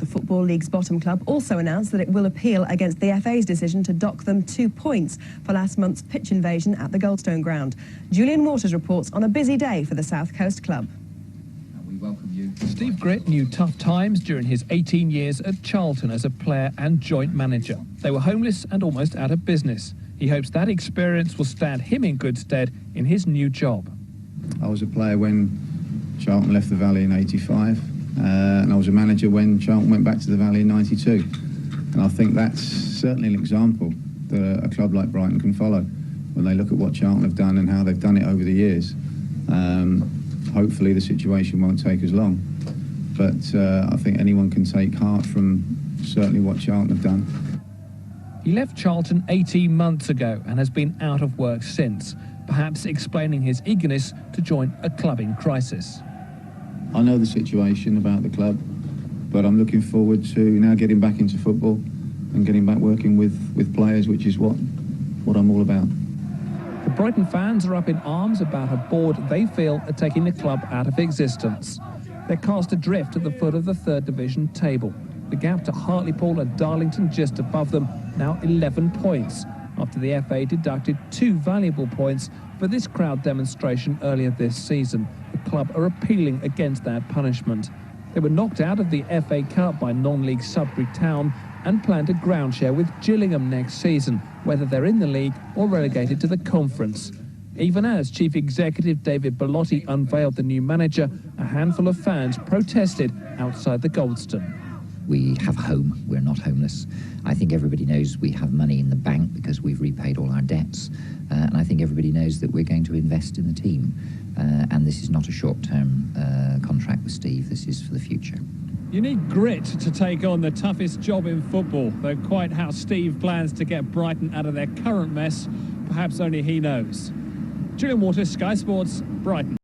the Football League's bottom club, also announced that it will appeal against the FA's decision to dock them 2 points for last month's pitch invasion at the Goldstone Ground. Julian Waters reports on a busy day for the South Coast club. We welcome you. Steve Gritt knew tough times during his 18 years at Charlton as a player and joint manager. They were homeless and almost out of business. He hopes that experience will stand him in good stead in his new job. I was a player when Charlton left the Valley in '85, and I was a manager when Charlton went back to the Valley in '92. And I think that's certainly an example that a club like Brighton can follow when they look at what Charlton have done and how they've done it over the years. Hopefully the situation won't take as long, but I think anyone can take heart from certainly what Charlton have done. He left Charlton 18 months ago and has been out of work since, perhaps explaining his eagerness to join a club in crisis. I know the situation about the club, but I'm looking forward to now getting back into football and getting back working with players, which is what I'm all about. The Brighton fans are up in arms about a board they feel are taking the club out of existence. They're cast adrift at the foot of the 3rd Division table. The gap to Hartlepool and Darlington just above them, now 11 points, after the FA deducted 2 valuable points for this crowd demonstration earlier this season. The club are appealing against that punishment. They were knocked out of the FA Cup by non-league Sudbury Town and planned a ground share with Gillingham next season, whether they're in the league or relegated to the conference. Even as Chief Executive David Bellotti unveiled the new manager, a handful of fans protested outside the Goldstone. We have a home, we're not homeless. I think everybody knows we have money in the bank because we've repaid all our debts. And I think everybody knows that we're going to invest in the team. And this is not a short-term contract with Steve, this is for the future. You need grit to take on the toughest job in football, though quite how Steve plans to get Brighton out of their current mess, perhaps only he knows. Julian Waters, Sky Sports, Brighton.